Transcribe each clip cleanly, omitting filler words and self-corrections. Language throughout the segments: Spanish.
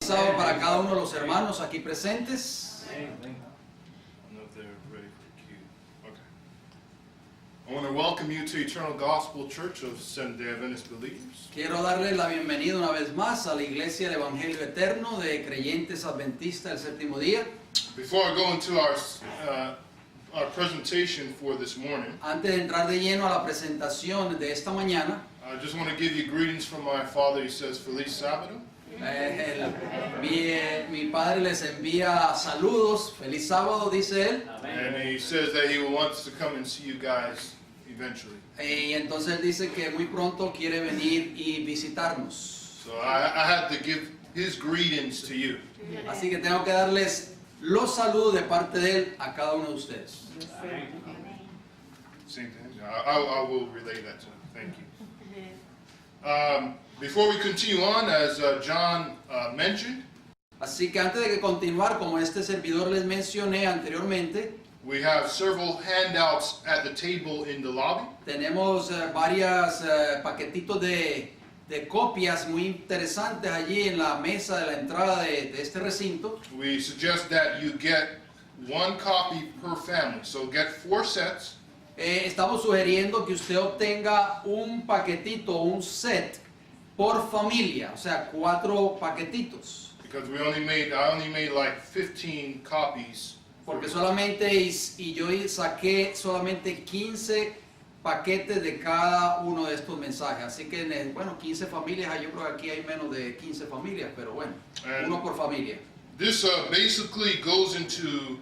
Sábado para cada uno de los hermanos aquí presentes. I want to welcome you to Eternal Gospel Church of Seventh-day Adventist Believers. Quiero darle la bienvenida una vez más a la Iglesia del Evangelio Eterno de Creyentes Adventistas del Séptimo Día. Before I go into our presentation for this morning, Antes de entrar de lleno a la presentación de esta mañana, I just want to give you greetings from my father. He says, Feliz Sábado. Mi padre les envía saludos, feliz sábado, dice él. And he says that he wants to come and see you guys eventually. Y entonces él dice que muy pronto quiere venir y visitarnos. So I had to give his greetings to you. Así que tengo que darles los saludos de parte de él a cada uno de ustedes. Same thing. I will relay that to him. Thank you. Before we continue on, as John mentioned, Así que antes de que continuar, como este servidor les mencioné anteriormente, we have several handouts at the table in the lobby. tenemos varios paquetitos de copias muy interesantes allí en la mesa de la entrada de este recinto. We suggest that you get one copy per family, so get 4 sets. Estamos sugiriendo que usted obtenga un paquetito, un set por familia, o sea, 4 paquetitos. Because I only made like 15 copies. Porque solamente, y yo saqué solamente 15 paquetes de cada uno de estos mensajes. Así que, bueno, 15 familias, yo creo que aquí hay menos de 15 familias, pero bueno, uno por familia. This basically goes into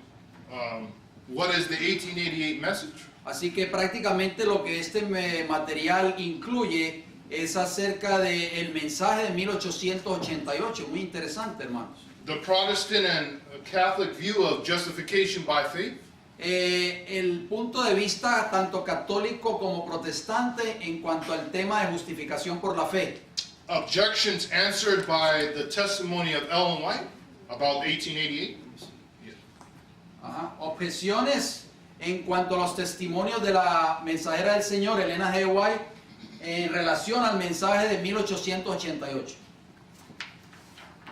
what is the 1888 message. Así que prácticamente lo que este material incluye es acerca del mensaje de 1888, muy interesante, hermanos. The Protestant and Catholic view of justification by faith. El punto de vista tanto católico como protestante en cuanto al tema de justificación por la fe. Objections answered by the testimony of Ellen White about 1888. Objeciones en cuanto a los testimonios de la mensajera del Señor, Elena G. White, en relación al mensaje de 1888.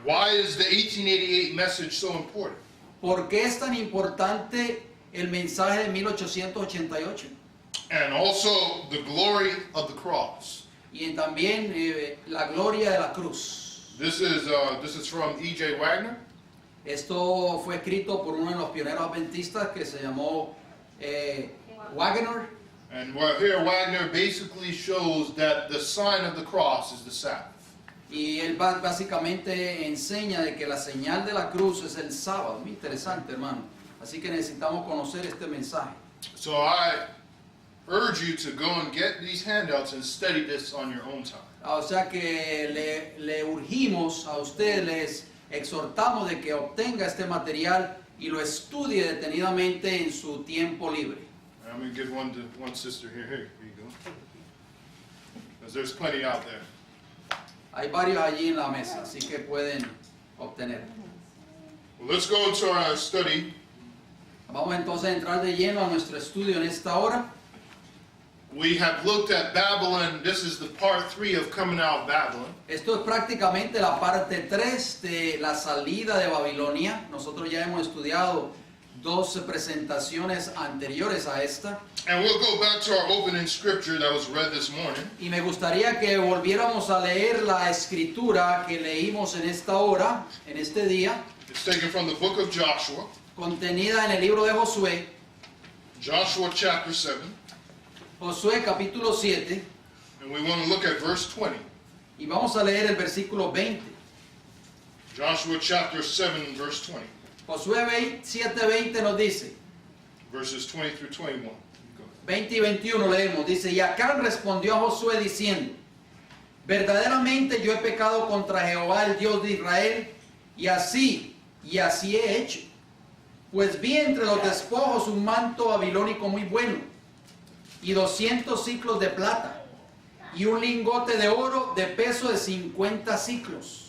Why is the 1888 message so important? ¿Por qué es tan importante el mensaje de 1888? And also the glory of the cross. Y también la gloria de la cruz. This is from E.J. Wagner. Esto fue escrito por uno de los pioneros adventistas que se llamó Wagner. And here Wagner basically shows that the sign of the cross is the Sabbath. Y él básicamente enseña de que la señal de la cruz es el sábado. Muy interesante, hermano. Así que necesitamos conocer este mensaje. So I urge you to go and get these handouts and study this on your own time. O sea que le urgimos a ustedes, les exhortamos de que obtenga este material y lo estudie detenidamente en su tiempo libre. I'm going to give one to one sister here. Here you go. Because there's plenty out there. Hay varios allí en la mesa, así que pueden obtener. Well, let's go into our study. Vamos entonces a entrar de lleno a nuestro estudio en esta hora. We have looked at Babylon. This is the part 3 of coming out of Babylon. Esto es prácticamente la parte 3 de la salida de Babilonia. Nosotros ya hemos estudiado 2 presentaciones anteriores a esta. And we'll go back to our opening scripture that was read this morning. Y me gustaría que volviéramos a leer la escritura que leímos en esta hora, en este día, It's taken from the book of Joshua, contenida en el libro de Josué, Joshua chapter 7. Josué capítulo 7, And we want to look at verse 20. y vamos a leer el versículo 20. Joshua chapter 7, verse 20. Josué 7:20 nos dice, Verses 20 through 21. Go. 20 y 21 leemos, dice, y Acán respondió a Josué diciendo, verdaderamente yo he pecado contra Jehová el Dios de Israel, y así he hecho. Pues vi entre los despojos un manto babilónico muy bueno, y 200 siclos de plata, y un lingote de oro de peso de 50 siclos,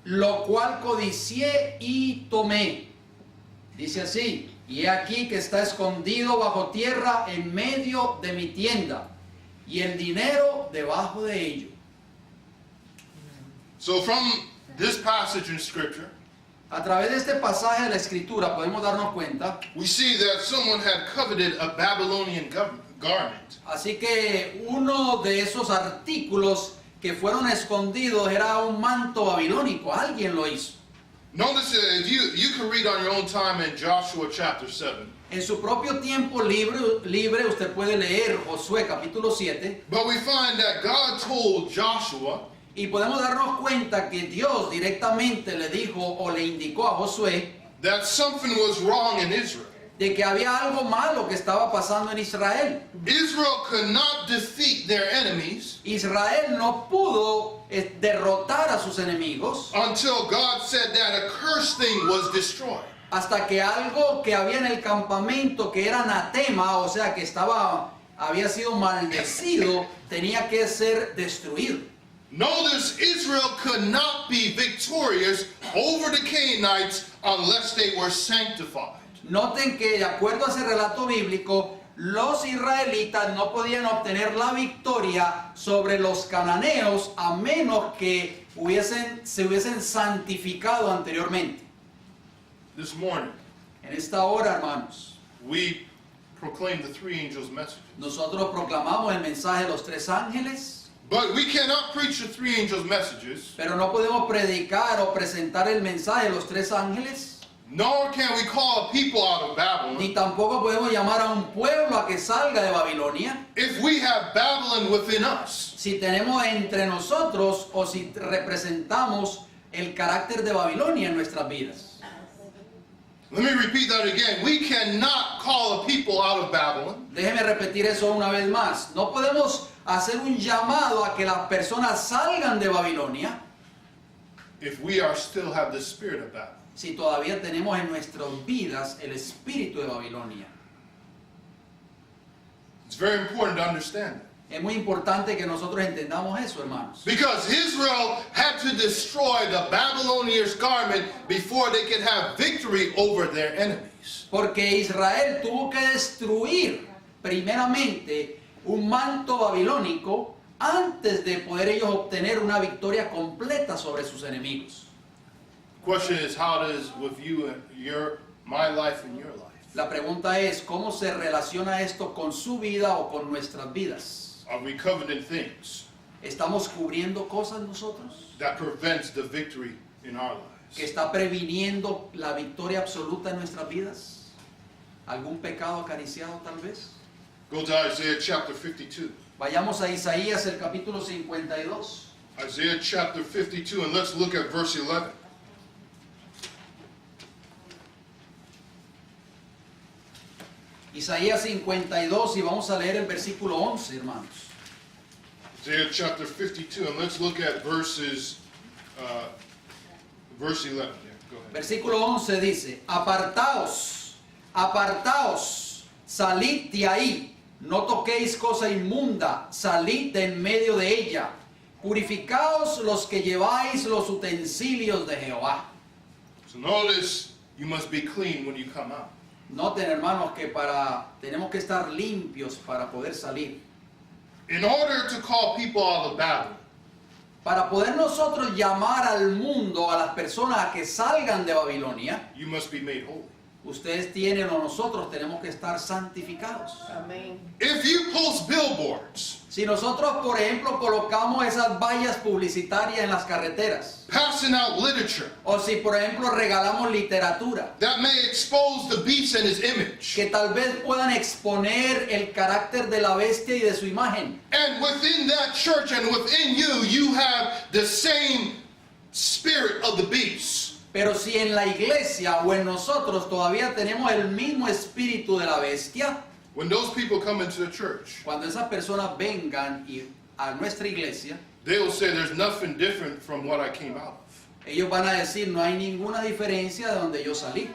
lo cual codicié y tomé. Dice así, y he aquí que está escondido bajo tierra en medio de mi tienda, y el dinero debajo de ello. So from this passage in Scripture, A través de este pasaje de la Escritura podemos darnos cuenta, we see that someone had coveted a Babylonian garment. así que uno de esos artículos que fueron escondidos era un manto babilónico, alguien lo hizo. Notice you can read on your own time in Joshua chapter 7. En su propio tiempo libre usted puede leer Josué capítulo 7 But we find that God told Joshua y podemos darnos cuenta que Dios directamente le dijo o le indicó a Josué that something was wrong in Israel. de que había algo malo que estaba pasando en Israel. Israel could not defeat their enemies Israel no pudo derrotar a sus enemigos until God said that a cursed thing was destroyed. hasta que algo que había en el campamento que era anatema, o sea que había sido maldecido, tenía que ser destruido. Notice Israel could not be victorious over the Canaanites unless they were sanctified. Noten que de acuerdo a ese relato bíblico, los israelitas no podían obtener la victoria sobre los cananeos a menos que se hubiesen santificado anteriormente. This morning, En esta hora, hermanos, we proclaim the three angels' messages. nosotros proclamamos el mensaje de los tres ángeles, But we cannot preach the three angels' messages, pero no podemos predicar o presentar el mensaje de los tres ángeles, nor can we call people out of Babylon ni tampoco podemos llamar a un pueblo a que salga de Babilonia if we have Babylon within us. si tenemos entre nosotros o si representamos el carácter de Babilonia en nuestras vidas. Let me repeat that again. We cannot call a people out of Babylon Déjeme repetir eso una vez más. No podemos hacer un llamado a que las personas salgan de Babilonia if we still have the spirit of Babylon. si todavía tenemos en nuestras vidas el espíritu de Babilonia. It's very important to understand that. Es muy importante que nosotros entendamos eso, hermanos. Because Israel had to destroy the Babylonians' garment before they could have victory over their enemies. Porque Israel tuvo que destruir primeramente un manto babilónico antes de poder ellos obtener una victoria completa sobre sus enemigos. The question is, how does with you and my life and your life? La pregunta es, ¿cómo se relaciona esto con su vida o con nuestras vidas? Are we coveting things ¿Estamos cubriendo cosas nosotros that prevents the victory in our que lives? está previniendo la victoria absoluta en nuestras vidas? ¿Algún pecado acariciado tal vez? Go to Isaiah chapter 52. Vayamos a Isaías el capítulo 52. Isaiah chapter 52, and let's look at verse 11. Isaías 52 y vamos a leer el versículo 11, hermanos. Isaiah chapter 52, and let's look at verse 11. Yeah, go ahead. Versículo 11 dice, apartaos, apartaos, salid de ahí, no toquéis cosa inmunda, salid de en medio de ella, purificaos los que lleváis los utensilios de Jehová. So notice you must be clean when you come out. Noten, hermanos, que tenemos que estar limpios para poder salir. In order to call people out of Babylon, Para poder nosotros llamar al mundo, a las personas a que salgan de Babilonia, you must be made holy. ustedes tienen o nosotros tenemos que estar santificados. Amén. If you post billboards Si nosotros, por ejemplo, colocamos esas vallas publicitarias en las carreteras, passing out literature o si, por ejemplo, regalamos literatura, that may expose the beast and his image, que tal vez puedan exponer el carácter de la bestia y de su imagen, and within that church and within you, you have the same spirit of the beast, pero si en la iglesia o en nosotros todavía tenemos el mismo espíritu de la bestia, when those people come into the church, cuando esas personas vengan a nuestra iglesia, they will say there's nothing different from what I came out of. ellos van a decir, no hay ninguna diferencia de donde yo salí.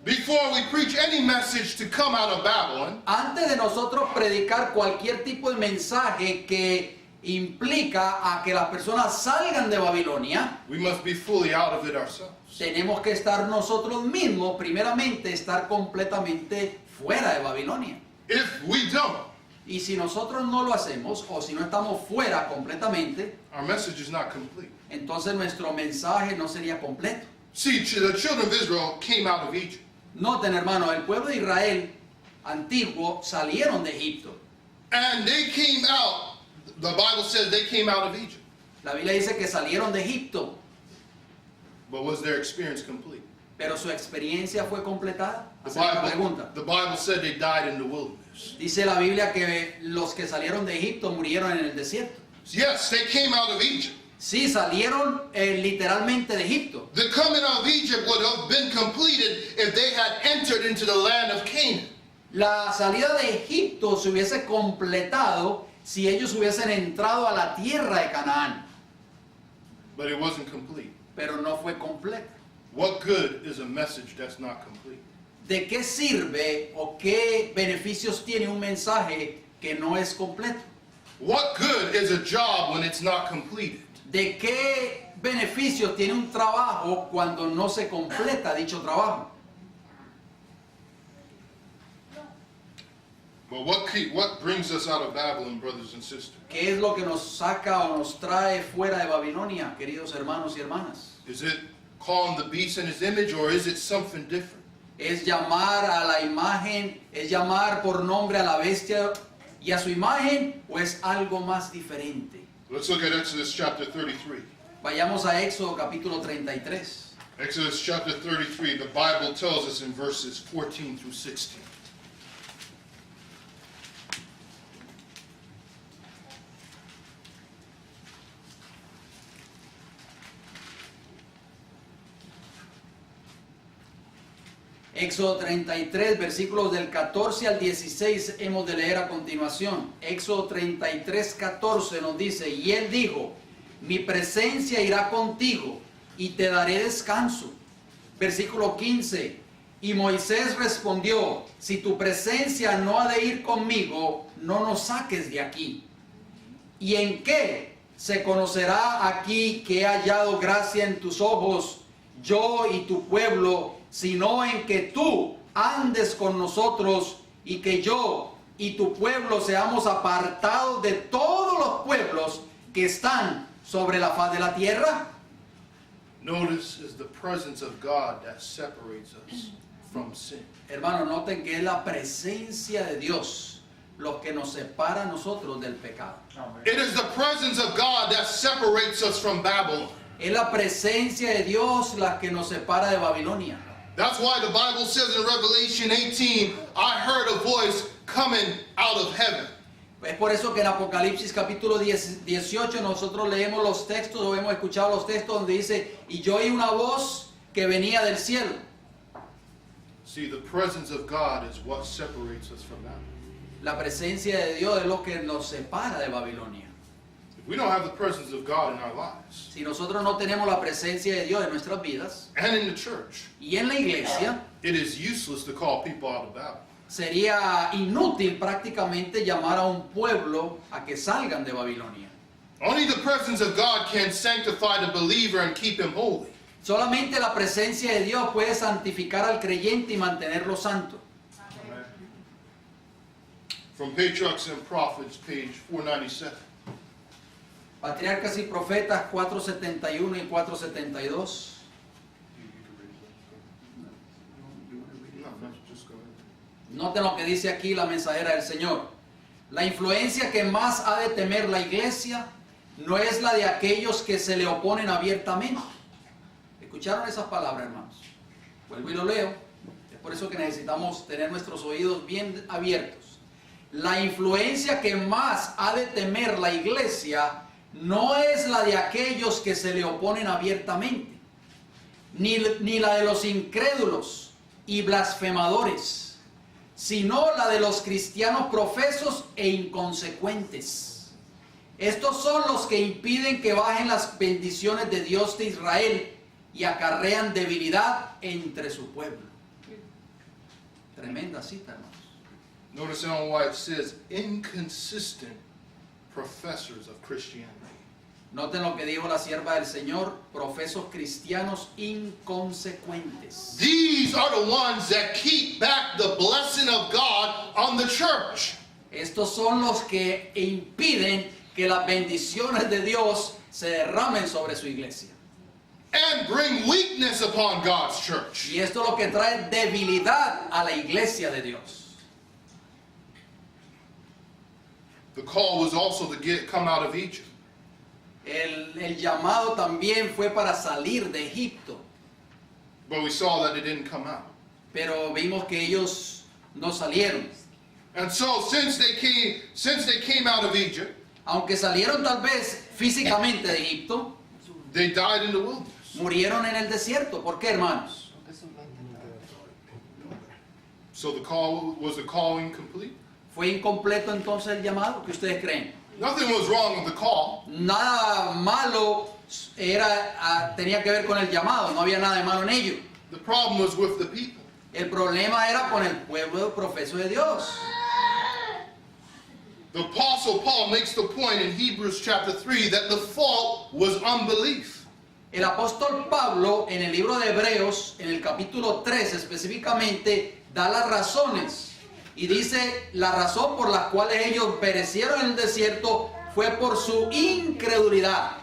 Before we preach any message to come out of Babylon, Antes de nosotros predicar cualquier tipo de mensaje que implica a que las personas salgan de Babilonia, we must be fully out of it ourselves. tenemos que estar nosotros mismos, primeramente, estar completamente fuera de Babilonia. If we don't, Y si nosotros no lo hacemos, o si no estamos fuera completamente, our message is not complete. entonces nuestro mensaje no sería completo. See, the children of Israel came out of Egypt. Noten, hermano, el pueblo de Israel antiguo salieron de Egipto. And they came out, the Bible says they came out of Egypt. La Biblia dice que salieron de Egipto, But was their experience complete? pero su experiencia fue completada. The Hacer la pregunta. Bible said they died in the wilderness. Dice la Biblia que los que salieron de Egipto murieron en el desierto. Yes, they came out of Egypt. Sí, salieron literalmente de Egipto. The coming out of Egypt would have been completed if they had entered into the land of Canaan. La salida de Egipto se hubiese completado si ellos hubiesen entrado a la tierra de Canaán, But it wasn't complete. pero no fue completa. What good is a message that's not complete? ¿De qué sirve o qué beneficios tiene un mensaje que no es completo? What good is a job when it's not completed? ¿De qué beneficios tiene un trabajo cuando no se completa dicho trabajo? But what brings us out of Babylon, brothers and sisters? ¿Qué es lo que nos saca o nos trae fuera de Babilonia, queridos hermanos y hermanas? Is it calling the beast in his image, or is it something different? ¿Es llamar a la imagen, es llamar por nombre a la bestia y a su imagen, o es algo más diferente? Let's look at Exodus chapter 33. Vayamos a Éxodo capítulo 33. Exodus chapter 33, the Bible tells us in verses 14 through 16. Éxodo 33, versículos del 14 al 16 hemos de leer a continuación. Éxodo 33, 14 nos dice, y él dijo, mi presencia irá contigo y te daré descanso. Versículo 15, y Moisés respondió, si tu presencia no ha de ir conmigo, no nos saques de aquí. ¿Y en qué se conocerá aquí que he hallado gracia en tus ojos, yo y tu pueblo, sino en que tú andes con nosotros y que yo y tu pueblo seamos apartados de todos los pueblos que están sobre la faz de la tierra? Notice is the presence of God that separates us from sin. Hermano, noten que es la presencia de Dios lo que nos separa a nosotros del pecado. It is the presence of God that separates us from Babylon. Es la presencia de Dios la que nos separa de Babilonia. That's why the Bible says in Revelation 18, I heard a voice coming out of heaven. Es por eso que en Apocalipsis capítulo 18 nosotros leemos los textos o hemos escuchado los textos donde dice, y yo oí una voz que venía del cielo. See, the presence of God is what separates us from Babylon. La presencia de Dios es lo que nos separa de Babilonia. If we don't have the presence of God in our lives Si nosotros no tenemos la presencia de Dios en nuestras vidas and in the church, y en la iglesia, it is useless to call people out of Babylon. sería inútil prácticamente llamar a un pueblo a que salgan de Babilonia. Only the presence of God can sanctify the believer and keep him holy. Solamente la presencia de Dios puede santificar al creyente y mantenerlo santo. From Patriarchs and Prophets, page 497. Patriarcas y Profetas 471 y 472. No, just go ahead. Noten lo que dice aquí la mensajera del Señor. La influencia que más ha de temer la iglesia no es la de aquellos que se le oponen abiertamente. ¿Escucharon esas palabras, hermanos? Vuelvo y lo leo. Es por eso que necesitamos tener nuestros oídos bien abiertos. La influencia que más ha de temer la iglesia no es la de aquellos que se le oponen abiertamente, ni la de los incrédulos y blasfemadores, sino la de los cristianos profesos e inconsecuentes. Estos son los que impiden que bajen las bendiciones de Dios de Israel y acarrean debilidad entre su pueblo. Tremenda cita, hermanos. Notice on why it says inconsistent professors of Christianity. Noten lo que dijo la sierva del Señor, profesos cristianos inconsecuentes. These are the ones that keep back the blessing of God on the church. Estos son los que impiden que las bendiciones de Dios se derramen sobre su iglesia. And bring weakness upon God's church. Y esto es lo que trae debilidad a la iglesia de Dios. The call was also to come out of Egypt. El llamado también fue para salir de Egipto. But we saw that it didn't come out. Pero vimos que ellos no salieron. And so since they came out of Egypt, Aunque salieron tal vez físicamente de Egipto, they died in the wilderness. murieron en el desierto. ¿Por qué, hermanos? So the calling complete? ¿Fue incompleto entonces el llamado? ¿Qué ustedes creen? Nothing was wrong with the call. Nada malo tenía que ver con el llamado, no había nada de malo en ello. The problem was with the people. El problema era con el pueblo profeso de Dios. The Apostle Paul makes the point in Hebrews chapter 3 that the fault was unbelief. El apóstol Pablo en el libro de Hebreos, en el capítulo 3 específicamente, da las razones. Y dice, la razón por la cual ellos perecieron en el desierto fue por su incredulidad.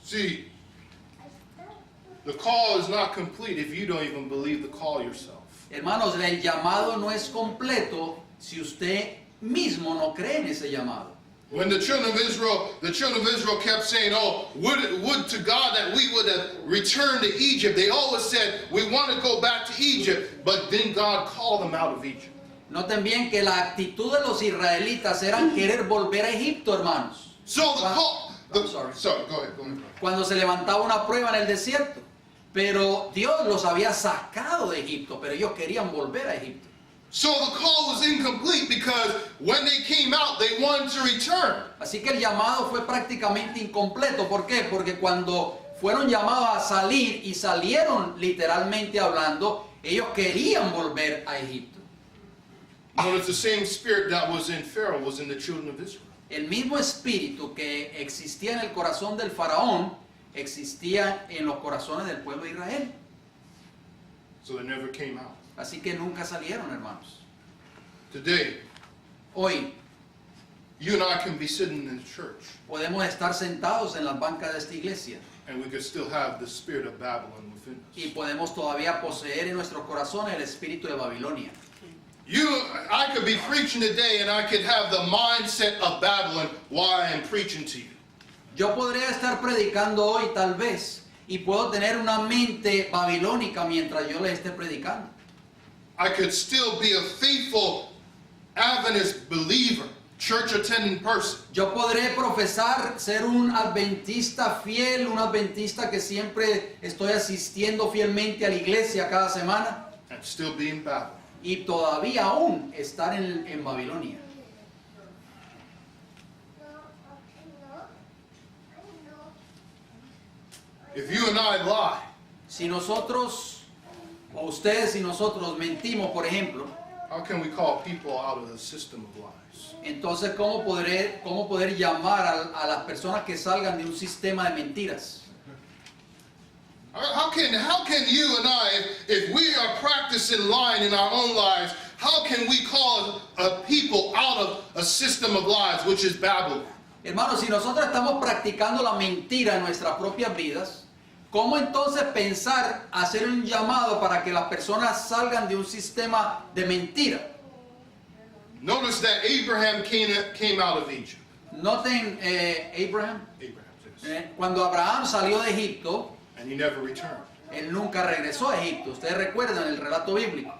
See, the call is not complete if you don't even believe the call yourself. Hermanos, el llamado no es completo si usted mismo no cree en ese llamado. When the children of Israel kept saying, "Oh, would to God that we would have returned to Egypt." They always said, "We want to go back to Egypt," but then God called them out of Egypt. Noten bien que la actitud de los israelitas era querer volver a Egipto, hermanos. So the call. I'm sorry. Sorry, go ahead. Cuando se levantaba una prueba en el desierto. Pero Dios los había sacado de Egipto, pero ellos querían volver a Egipto. So the call was incomplete because when they came out, they wanted to return. Así que el llamado fue prácticamente incompleto. ¿Por qué? Porque cuando fueron llamados a salir y salieron literalmente hablando, ellos querían volver a Egipto. Notice the same spirit that was in Pharaoh was in the children of Israel. El mismo espíritu que existía en el corazón del faraón existía en los corazones del pueblo de Israel. So they never came out. Así que nunca salieron, hermanos. Today, Hoy you and I can be sitting in the church podemos estar sentados en las bancas de esta iglesia and we could still have the spirit of Babylon within y us. podemos todavía poseer en nuestros corazones el espíritu de Babilonia. I could be preaching today and I could have the mindset of Babylon while I am preaching to you. Yo podría estar predicando hoy tal vez y puedo tener una mente babilónica mientras yo les esté predicando. I could still be a faithful Adventist believer, church attending person. Yo podré profesar ser un adventista fiel, un adventista que siempre estoy asistiendo fielmente a la iglesia cada semana And still be in Babylon. y todavía aún estar en Babilonia. If you and I lie, Si nosotros, o ustedes y nosotros mentimos, por ejemplo, how can we call people out of the system of lies? entonces ¿cómo poder llamar a las personas que salgan de un sistema de mentiras? How can you and I, if we are practicing lying in our own lives, how can we call people out of a system of lies, which is Babylon? Hermanos, si nosotros estamos practicando la mentira en nuestras propias vidas, ¿cómo entonces pensar hacer un llamado para que las personas salgan de un sistema de mentira? Notice that Abraham came out of Egypt. Noten, Abraham, Yes. cuando Abraham salió de Egipto, And he never returned. él nunca regresó a Egipto. Ustedes recuerdan el relato bíblico.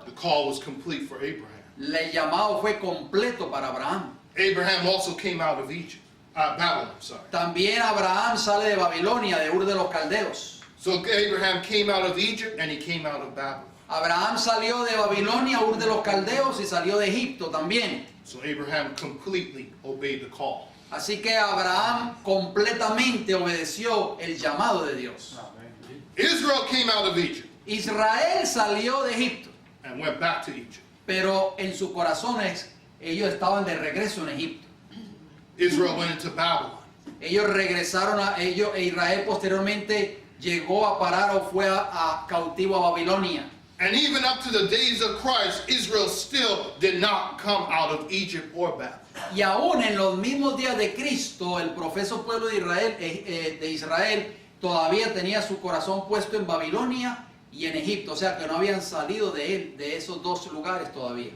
The call was complete for Abraham. El llamado fue completo para Abraham. Abraham also came out of Egypt, Babylon, sorry. También Abraham sale de Babilonia, de Ur de los Caldeos. So Abraham came out of Egypt and he came out of Babylon. Abraham salió de Babilonia, Ur de los Caldeos, y salió de Egipto también. So Abraham completely obeyed the call. Así que Abraham completamente obedeció el llamado de Dios. Israel came out of Egypt Israel salió de Egipto, and went back to Egypt. pero en sus corazones ellos estaban de regreso en Egipto. Israel went into Babylon. Ellos regresaron a ellos e Israel posteriormente llegó a parar o fue a cautivo a Babilonia. And even up to the days of Christ, Israel still did not come out of Egypt or Babylon. Y aún en los mismos días de Cristo, el profeso pueblo de Israel todavía tenía su corazón puesto en Babilonia y en Egipto, o sea que no habían salido de él, de esos dos lugares todavía.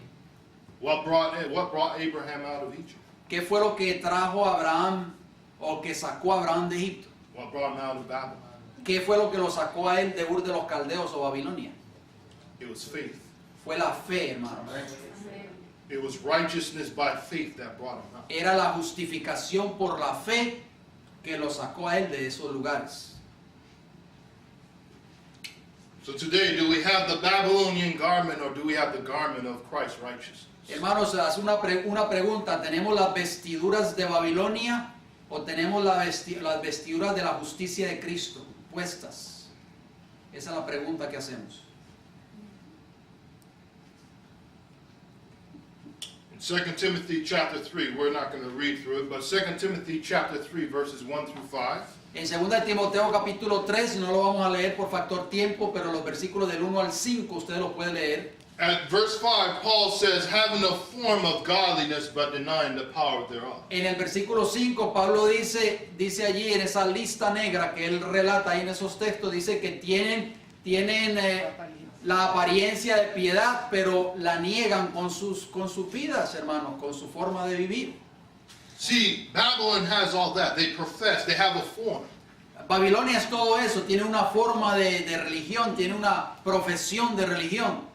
What brought Abraham out of Egypt? ¿Qué fue lo que trajo a Abraham o que sacó a Abraham de Egipto? What brought him out of Babylon? ¿Qué fue lo que lo sacó a él de Ur de los Caldeos o Babilonia? It was faith. Fue la fe, hermanos. It was righteousness by faith that brought him out. Era la justificación por la fe que lo sacó a él de esos lugares. So today, do we have the Babylonian garment or do we have the garment of Christ's righteousness? Hermanos, se hace una pregunta. ¿Tenemos las vestiduras de Babilonia o tenemos las vestiduras de la justicia de Cristo puestas? Esa es la pregunta que hacemos. In 2 Timothy chapter 3, we're not going to read through it, but 2 Timothy chapter 3 verses 1 through 5. En 2 de Timoteo capítulo 3, no lo vamos a leer por factor tiempo, pero los versículos del 1 al 5 usted los puede leer. At verse 5, Paul says, having a form of godliness but denying the power thereof. En el versículo 5 Pablo dice allí en esa lista negra que él relata ahí en esos textos, dice que tienen la apariencia de piedad, pero la niegan con sus vidas, hermanos, con su forma de vivir. See, Babylon has all that. They profess, they have a form. Babilonia es todo eso, tiene una forma de religión, tiene una profesión de religión.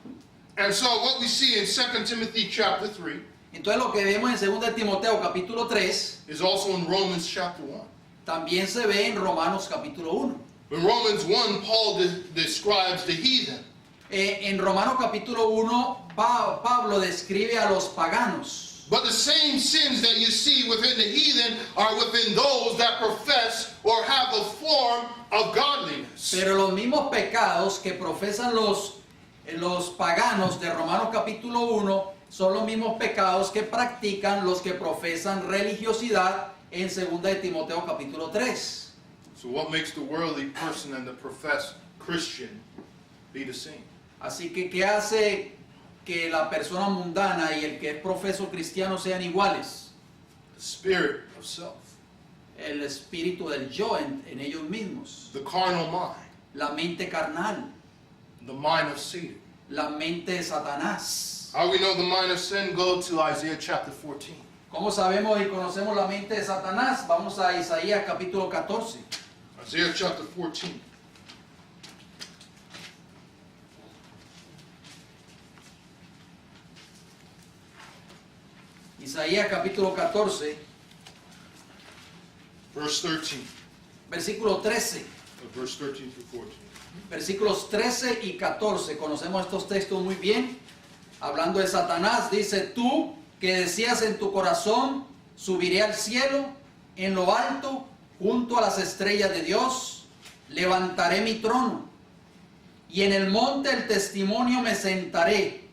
And so what we see in 2 Timothy chapter 3 Entonces lo que vemos en 2 de Timoteo capítulo 3 is also in Romans chapter 1. también se ve en Romanos capítulo 1. In Romans 1, Paul describes the heathen. En Romanos capítulo 1 Pablo describe a los paganos. But the same sins that you see within the heathen are within those that profess or have a form of godliness. Pero los mismos pecados que profesan los paganos de Romanos capítulo 1 son los mismos pecados que practican los que profesan religiosidad en 2 de Timoteo capítulo 3. So what makes the worldly person and the professed Christian be the same? Así que, ¿qué hace que la persona mundana y el que es profeso cristiano sean iguales? The spirit of self, El espíritu del yo en ellos mismos, the carnal mind, la mente carnal, the mind of Satan. la mente de Satanás. How we know the mind of sin? Go to Isaiah chapter 14. ¿Cómo sabemos y conocemos la mente de Satanás? Vamos a Isaías capítulo 14. Isaiah chapter 14. Isaías capítulo 14, Verse 13. versículo 13. Verse 13 through 14. Versículos 13 y 14. Conocemos estos textos muy bien. Hablando de Satanás, dice: tú que decías en tu corazón, subiré al cielo, en lo alto, junto a las estrellas de Dios, levantaré mi trono, y en el monte del testimonio me sentaré,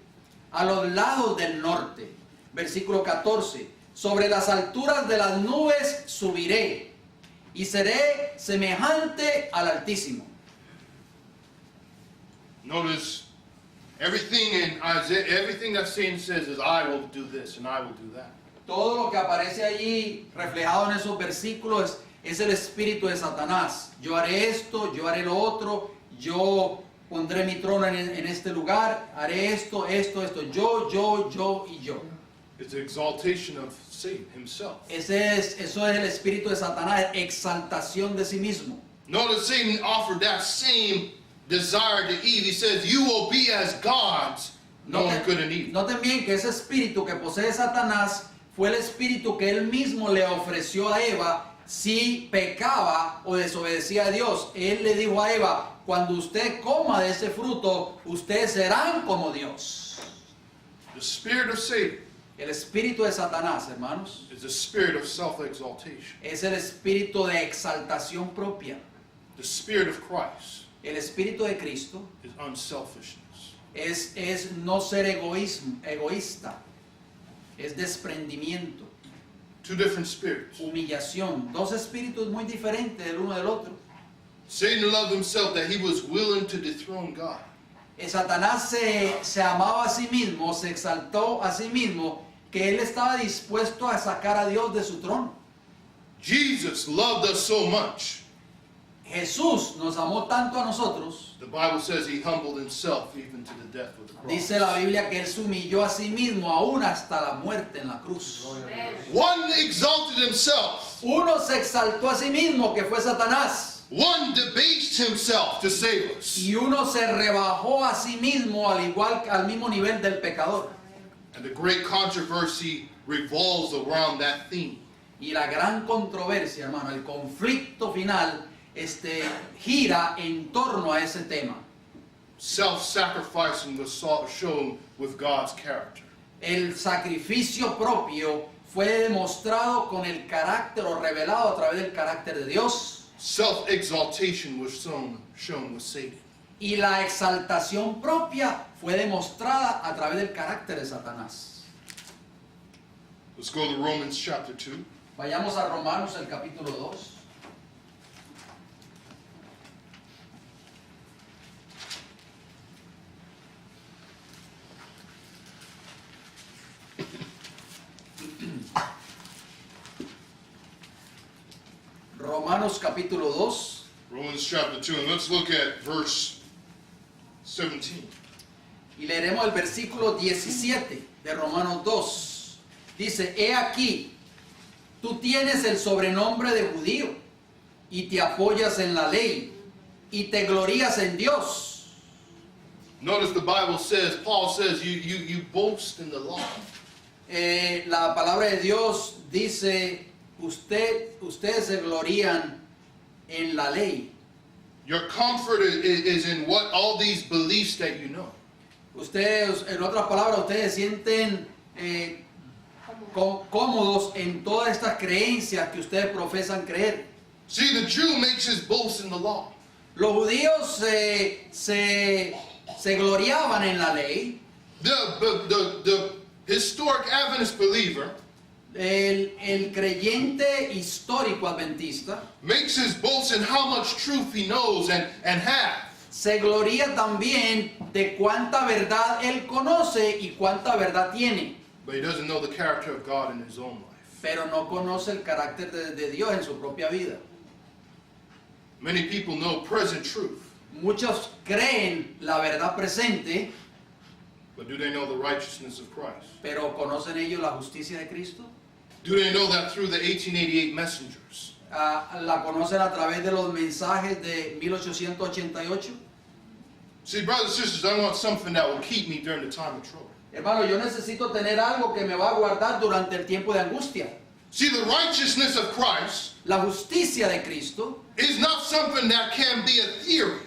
a los lados del norte. Versículo 14. Sobre las alturas de las nubes subiré, y seré semejante al Altísimo. Notice everything in Isaiah, everything that Satan says is, I will do this and I will do that. Todo lo que aparece allí reflejado en esos versículos es el espíritu de Satanás. Yo haré esto, yo haré lo otro, yo pondré mi trono en este lugar, haré esto, yo y yo. It's the exaltation of Satan himself. Eso es el espíritu de Satanás, exaltación de sí mismo. Notice Satan offered that same desire to Eve. He says, you will be as gods, knowing good and evil. Noten bien que ese espíritu que posee Satanás fue el espíritu que él mismo le ofreció a Eva si pecaba o desobedecía a Dios. Él le dijo a Eva: cuando usted coma de ese fruto, ustedes serán como Dios. The spirit of Satan El espíritu de Satanás, hermanos, is the spirit of self-exaltation. es el espíritu de exaltación propia. The spirit of Christ El espíritu de Cristo is unselfishness. es no ser egoísta, es desprendimiento, Two different spirits. humillación. Dos espíritus muy diferentes el uno del otro. Satan loved himself that he was willing to dethrone God. Satanás se amaba a sí mismo, se exaltó a sí mismo, que él estaba dispuesto a sacar a Dios de su trono. Jesus loved us so much. Jesús nos amó tanto a nosotros. The Bible says he humbled himself even to the death of the cross. Dice la Biblia que él se humilló a sí mismo aún hasta la muerte en la cruz. One exalted himself. Uno se exaltó a sí mismo, que fue Satanás. One debased himself to save us. Y uno se rebajó a sí mismo al mismo nivel del pecador. And the great controversy revolves around that theme. Y la gran controversia, hermano, el conflicto final, gira en torno a ese tema. Self-sacrificing was shown with God's character. El sacrificio propio fue demostrado con el carácter o revelado a través del carácter de Dios. Self-exaltation was shown with Satan. Y la exaltación propia fue demostrada a través del carácter de Satanás. Let's go to Romans chapter 2. Vayamos a Romanos, el capítulo 2. Romanos capítulo 2. Romans chapter 2, and let's look at verse 17. Y leeremos el versículo 17 de Romanos 2. Dice, he aquí, tú tienes el sobrenombre de judío y te apoyas en la ley y te glorías en Dios. Notice the Bible says, Paul says, you boast in the law. La palabra de Dios dice, ustedes se glorían en la ley. Your comfort is in what all these beliefs that you know. Ustedes, en otras palabras, ustedes se sienten cómodos en todas estas creencias que ustedes profesan creer. See, the Jew makes his boast in the law. Los judíos se gloriaban en la ley. The historic Adventist believer El creyente histórico adventista makes his boast in how much truth he knows and has. se gloria también de cuánta verdad él conoce y cuánta verdad tiene, But he doesn't know the character of God in his own life. pero no conoce el carácter de Dios en su propia vida. Many people know present truth, Muchos creen la verdad presente, but do they know the righteousness of Christ? pero ¿conocen ellos la justicia de Cristo? Do they know that through the 1888 messengers? ¿La conocen a través de los mensajes de 1888? See, brothers and sisters, I want something that will keep me during the time of trouble. Hermano, yo necesito tener algo que me va a guardar durante el tiempo de angustia. See, the righteousness of Christ La justicia de Cristo is not something that can be a theory.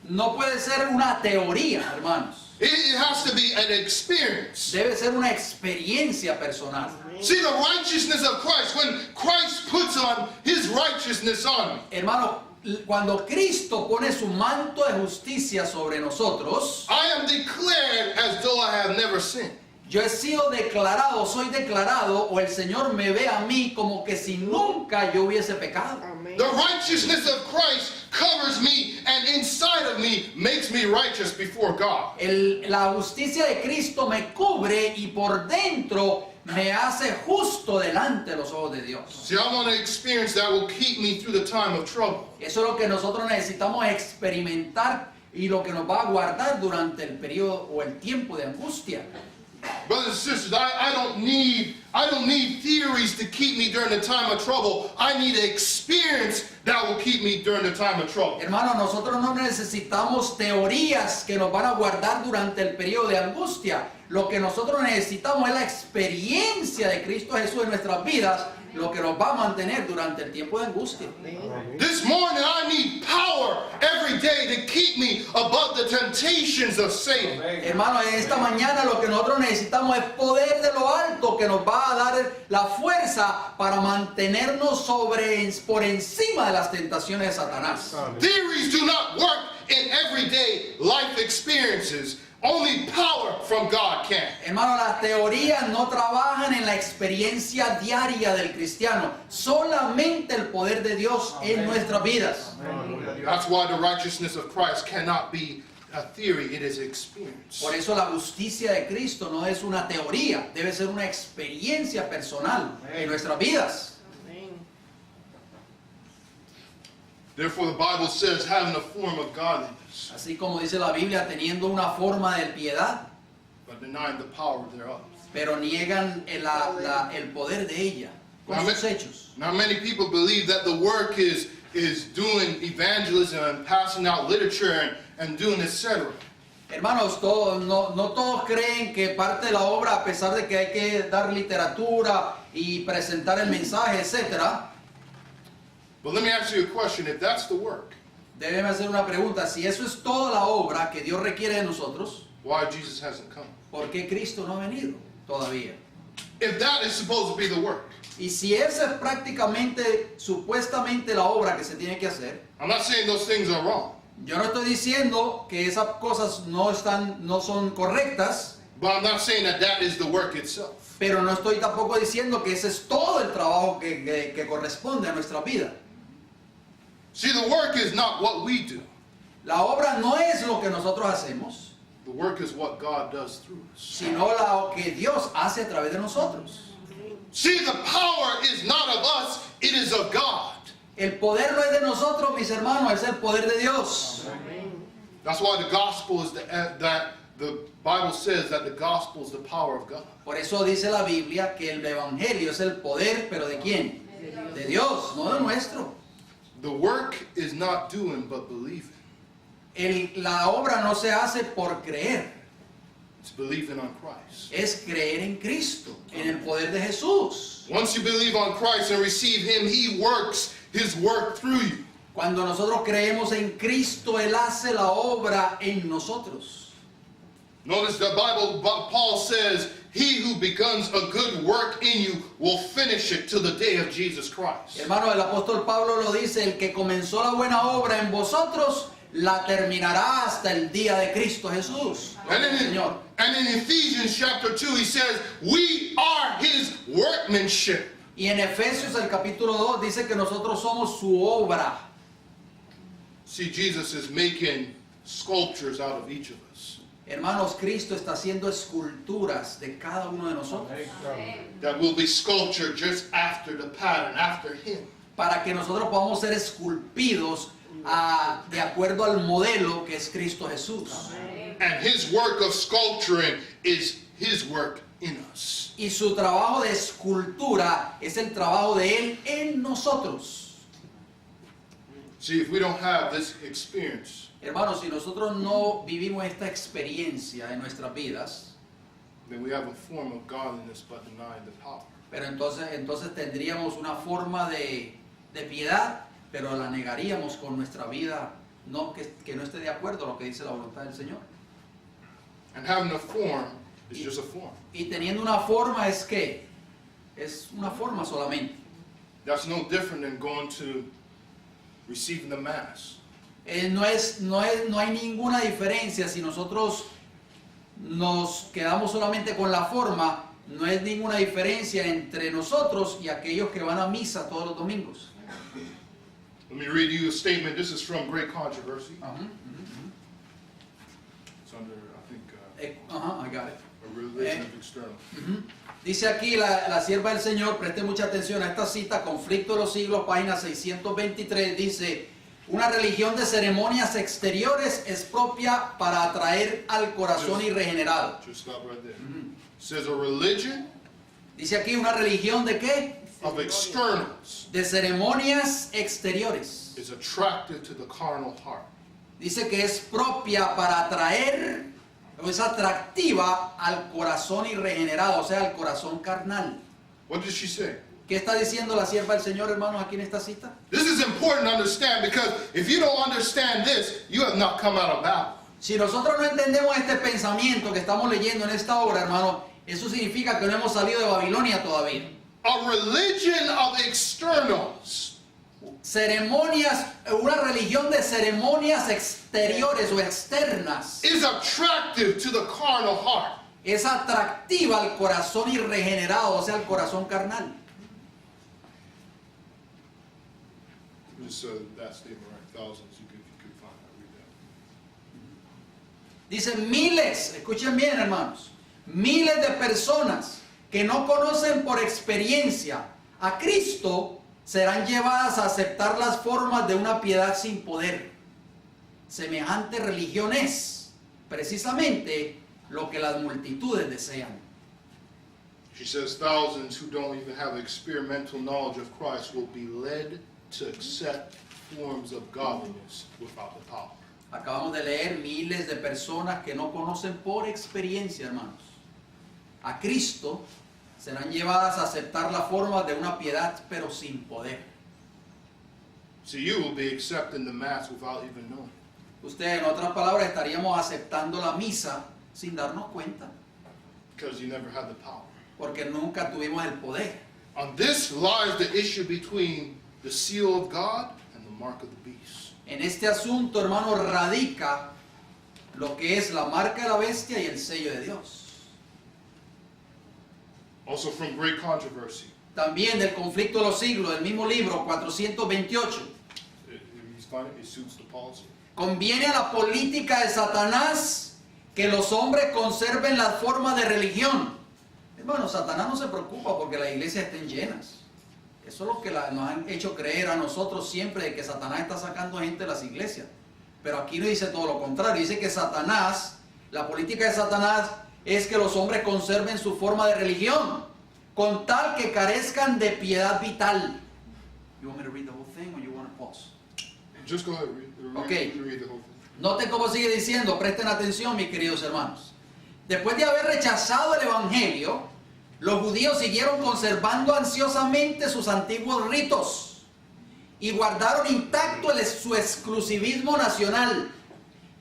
no puede ser una teoría, hermanos. It has to be an experience. Debe ser una experiencia personal. See, the righteousness of Christ, when Christ puts on his righteousness on me, Hermano, cuando Cristo pone su manto de justicia sobre nosotros, I am declared as though I have never sinned. yo he sido declarado, soy declarado, o el Señor me ve a mí como que si nunca yo hubiese pecado. The righteousness of Christ covers me and inside of me makes me righteous before God. La justicia de Cristo me cubre y por dentro me hace justo delante de los ojos de Dios. See, I want to experience that will keep me through the time of trouble. Eso es lo que nosotros necesitamos experimentar y lo que nos va a guardar durante el periodo o el tiempo de angustia. Brothers and sisters, I don't need theories to keep me during the time of trouble. I need an experience that will keep me during the time of trouble. Hermano, nosotros no necesitamos teorías que nos van a guardar durante el periodo de angustia. Lo que nosotros necesitamos es la experiencia de Cristo Jesús en nuestras vidas, lo que nos va a mantener durante el tiempo de angustia. This morning I need power every day to keep me above the temptations of Satan. Hermano, en esta mañana lo que nosotros necesitamos es poder de lo alto que nos va a dar la fuerza para mantenernos por encima de las tentaciones de Satanás. Theories do not work in everyday life experiences. Only power from God can. Hermano, las teorías no trabajan en la experiencia diaria del cristiano. Solamente el poder de Dios en nuestras vidas. That's why the righteousness of Christ cannot be a theory, it is experience. Por eso la justicia de Cristo no es una teoría, debe ser una experiencia personal en nuestras vidas. Therefore, the Bible says, having a form of godliness, Así como dice la Biblia, teniendo una forma de piedad, but denying the power thereof. pero niegan el poder de ella con sus hechos. Now, many people believe that the work is doing evangelism and passing out literature and doing etc. Hermanos, no todos creen que parte de la obra, a pesar de que hay que dar literatura y presentar el mensaje, etc. But let me ask you a question. If that's the work, Deben hacer una pregunta. Si eso es toda la obra que Dios requiere de nosotros, why Jesus hasn't come? ¿por qué Cristo no ha venido todavía? If that is supposed to be the work, Y si esa es prácticamente, supuestamente la obra que se tiene que hacer, I'm not saying those things are wrong, yo no estoy diciendo que esas cosas no son correctas, but I'm not saying that that is the work itself. pero no estoy tampoco diciendo que ese es todo el trabajo que corresponde a nuestra vida. See, the work is not what we do. La obra no es lo que nosotros hacemos, The work is what God does through us. sino lo que Dios hace a través de nosotros. See, the power is not of us, it is of God. El poder no es de nosotros, mis hermanos, es el poder de Dios. That's why the gospel is that the Bible says that the gospel is the power of God. Por eso dice la Biblia que el evangelio es el poder, pero ¿de quién? De Dios, no de nuestro. The work is not doing but believing. La obra no se hace por creer, It's believing on Christ. es creer en Cristo, en el poder de Jesús. Once you believe on Christ and receive Him, He works His work through you. Cuando nosotros creemos en Cristo, Él hace la obra en nosotros. Notice the Bible, Paul says, He who begins a good work in you will finish it till the day of Jesus Christ. Hermano, el apóstol Pablo lo dice, el que comenzó la buena obra en vosotros, la terminará hasta el día de Cristo Jesús. Señor. And in Ephesians chapter 2, he says, we are His workmanship. Y en Efesios el capítulo 2 dice que nosotros somos su obra. See, Jesus is making sculptures out of each of us. Hermanos, Cristo está haciendo esculturas de cada uno de nosotros That will be sculptured just after the pattern, after Him. para que nosotros podamos ser esculpidos de acuerdo al modelo que es Cristo Jesús. And His work of sculpturing is His work in us. Y su trabajo de escultura es el trabajo de Él en nosotros. See, if we don't have this experience, Hermanos, si nosotros no vivimos esta experiencia en nuestras vidas, then we have a form of godliness but denying the power. pero entonces tendríamos una forma de piedad, pero la negaríamos con nuestra vida que no esté de acuerdo a lo que dice la voluntad del Señor. And having a form is just a form. Y teniendo una forma es una forma solamente. That's no different than going to receiving the Mass. No hay ninguna diferencia si nosotros nos quedamos solamente con la forma, no es ninguna diferencia entre nosotros y aquellos que van a misa todos los domingos. Let me read you a statement. This is from Great Controversy. It's under, I think, I got it. a religion of external. Dice aquí la sierva del Señor, preste mucha atención a esta cita, Conflicto de los Siglos, página 623, dice: una religión de ceremonias exteriores es propia para atraer al corazón irregenerado. Just stop right there. It says a religion Dice aquí una religión de qué? of externals De ceremonias exteriores. is attractive to the carnal heart. Dice que es propia para atraer, o es atractiva al corazón irregenerado, o sea, al corazón carnal. What did she say? ¿Qué está diciendo la sierva del Señor, hermanos, aquí en esta cita? This is important to understand because if you don't understand this, you have not come out of Babel. Si nosotros no entendemos este pensamiento que estamos leyendo en esta obra, hermano, eso significa que no hemos salido de Babilonia todavía. A religion of externals Ceremonias, una religión de ceremonias exteriores o externas is attractive to the carnal heart. es atractiva al corazón irregenerado, o sea, al corazón carnal. Just that statement right, thousands. You could find that. Read Dice miles, escuchen bien hermanos, miles de personas que no conocen por experiencia a Cristo serán llevadas a aceptar las formas de una piedad sin poder. Semejante religión es precisamente lo que las multitudes desean. She says thousands who don't even have experimental knowledge of Christ will be led to accept forms of godliness without the power. Acabamos de leer miles de personas que no conocen por experiencia, hermanos, a Cristo, serán llevadas a aceptar la forma de una piedad pero sin poder. So you will be accepting the Mass without even knowing. Usted, en otras palabras, estaríamos aceptando la misa sin darnos cuenta, Because you never had the power. porque nunca tuvimos el poder. On this lies the issue between the seal of God and the mark of the beast. En este asunto, hermano, radica lo que es la marca de la bestia y el sello de Dios. Also from great controversy. También del conflicto de los siglos, del mismo libro, 428. He's finding it suits the policy. Conviene a la política de Satanás que los hombres conserven la forma de religión. Hermano, Satanás no se preocupa porque las iglesias estén llenas. Eso es lo que nos han hecho creer a nosotros siempre, de que Satanás está sacando gente de las iglesias. Pero aquí no dice todo lo contrario. Dice que Satanás, la política de Satanás es que los hombres conserven su forma de religión, con tal que carezcan de piedad vital. You want me to read the whole thing or you want to pause? Just go ahead, Okay. read the whole thing. Noten cómo sigue diciendo, presten atención mis queridos hermanos. Después de haber rechazado el evangelio, los judíos siguieron conservando ansiosamente sus antiguos ritos y guardaron intacto su exclusivismo nacional,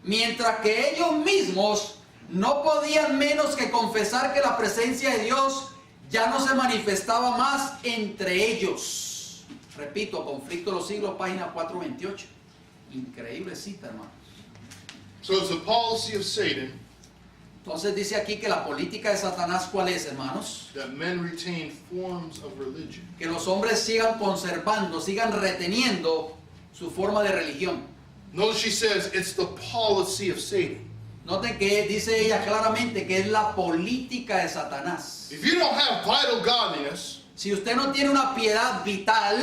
mientras que ellos mismos no podían menos que confesar que la presencia de Dios ya no se manifestaba más entre ellos. Repito, Conflicto de los Siglos, página 428. Increíble cita, hermano. So it's the policy of Satan Entonces dice aquí que la política de Satanás, ¿cuál es, hermanos? that men retain forms of religion. Que los hombres sigan conservando, sigan reteniendo su forma de religión. Notice she says it's the policy of Satan. Noten que dice ella claramente que es la política de Satanás. If you don't have vital godliness, Si usted no tiene una piedad vital,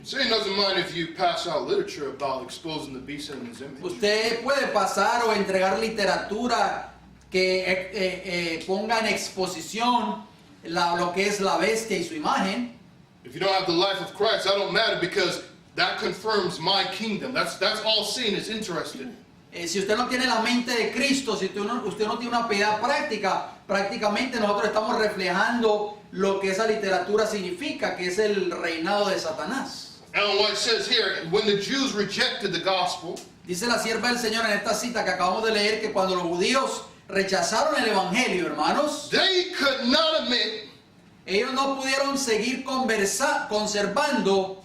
Satan doesn't mind if you pass out literature about exposing the beast in his image. usted puede pasar o entregar literatura que ponga en exposición lo que es la bestia y su imagen. If you don't have the life of Christ, that don't matter because that confirms my kingdom. That's all Satan is interested in. Si usted no tiene la mente de Cristo, si usted no tiene una piedad práctica, prácticamente nosotros estamos reflejando lo que esa literatura significa, que es el reinado de Satanás. Ellen White says here, when the Jews rejected the gospel, Dice la sierva del Señor en esta cita que acabamos de leer, que cuando los judíos rechazaron el evangelio, hermanos, they could not admit ellos no pudieron seguir conservando,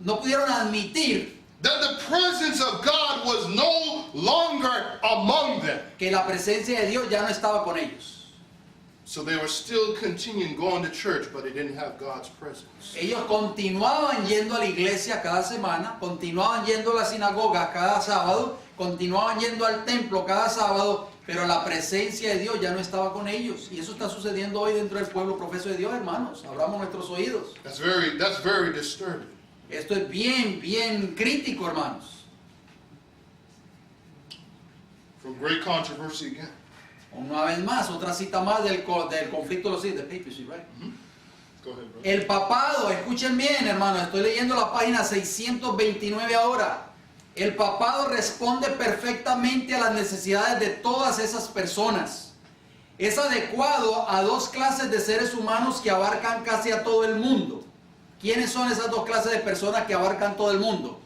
no pudieron admitir that the presence of God was no longer among them. que la presencia de Dios ya no estaba con ellos. So they were still continuing going to church, but they didn't have God's presence. Ellos continuaban yendo a la iglesia cada semana, continuaban yendo a la sinagoga cada sábado, continuaban yendo al templo cada sábado, pero la presencia de Dios ya no estaba con ellos. Y eso está sucediendo hoy dentro del pueblo profeso de Dios, hermanos. Abramos nuestros oídos. That's very disturbing. Esto es bien, bien crítico, hermanos. From great controversy again. Una vez más, otra cita más del conflicto de los siglos, the papacy, right? Go ahead, bro. El papado, escuchen bien, hermanos, estoy leyendo la página 629 ahora. El papado responde perfectamente a las necesidades de todas esas personas. Es adecuado a dos clases de seres humanos que abarcan casi a todo el mundo. ¿Quiénes son esas dos clases de personas que abarcan todo el mundo?